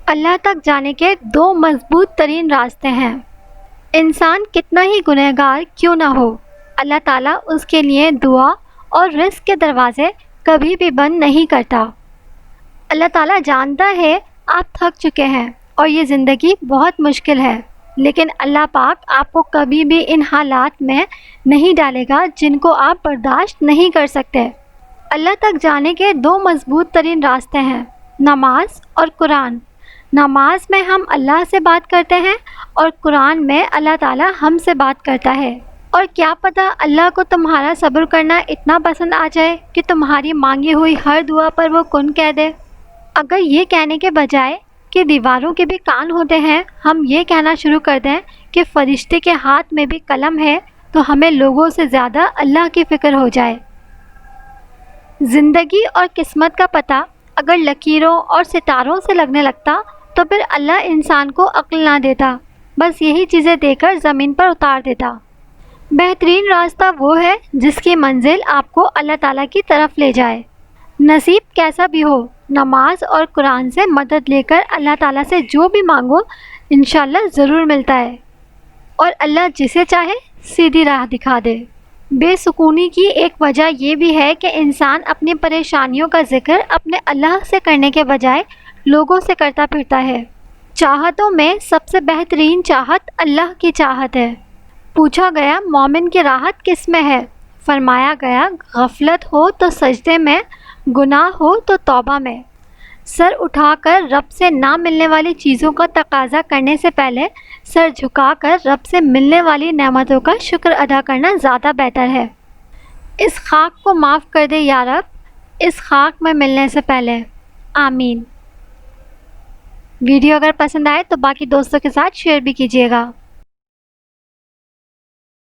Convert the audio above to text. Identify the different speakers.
Speaker 1: اللہ تک جانے کے دو مضبوط ترین راستے ہیں۔ انسان کتنا ہی گنہگار کیوں نہ ہو، اللہ تعالیٰ اس کے لیے دعا اور رزق کے دروازے کبھی بھی بند نہیں کرتا۔ اللہ تعالیٰ جانتا ہے آپ تھک چکے ہیں اور یہ زندگی بہت مشکل ہے، لیکن اللہ پاک آپ کو کبھی بھی ان حالات میں نہیں ڈالے گا جن کو آپ برداشت نہیں کر سکتے۔ اللہ تک جانے کے دو مضبوط ترین راستے ہیں، نماز اور قرآن۔ نماز میں ہم اللہ سے بات کرتے ہیں اور قرآن میں اللہ تعالیٰ ہم سے بات کرتا ہے۔ اور کیا پتہ اللہ کو تمہارا صبر کرنا اتنا پسند آ جائے کہ تمہاری مانگی ہوئی ہر دعا پر وہ کن کہہ دے۔ اگر یہ کہنے کے بجائے کہ دیواروں کے بھی کان ہوتے ہیں، ہم یہ کہنا شروع کر دیں کہ فرشتے کے ہاتھ میں بھی قلم ہے، تو ہمیں لوگوں سے زیادہ اللہ کی فکر ہو جائے۔ زندگی اور قسمت کا پتہ اگر لکیروں اور ستاروں سے لگنے لگتا تو پھر اللہ انسان کو عقل نہ دیتا، بس یہی چیزیں دے کر زمین پر اتار دیتا۔ بہترین راستہ وہ ہے جس کی منزل آپ کو اللہ تعالیٰ کی طرف لے جائے۔ نصیب کیسا بھی ہو، نماز اور قرآن سے مدد لے کر اللہ تعالیٰ سے جو بھی مانگو انشاءاللہ ضرور ملتا ہے، اور اللہ جسے چاہے سیدھی راہ دکھا دے۔ بے سکونی کی ایک وجہ یہ بھی ہے کہ انسان اپنی پریشانیوں کا ذکر اپنے اللہ سے کرنے کے بجائے لوگوں سے کرتا پھرتا ہے۔ چاہتوں میں سب سے بہترین چاہت اللہ کی چاہت ہے۔ پوچھا گیا مومن کی راحت کس میں ہے؟ فرمایا گیا غفلت ہو تو سجدے میں، گناہ ہو تو توبہ میں۔ سر اٹھا کر رب سے نہ ملنے والی چیزوں کا تقاضا کرنے سے پہلے سر جھکا کر رب سے ملنے والی نعمتوں کا شکر ادا کرنا زیادہ بہتر ہے۔ اس خاک کو معاف کر دے یا رب، اس خاک میں ملنے سے پہلے، آمین۔ ویڈیو اگر پسند آئے تو باقی دوستوں کے ساتھ شیئر بھی کیجیے گا۔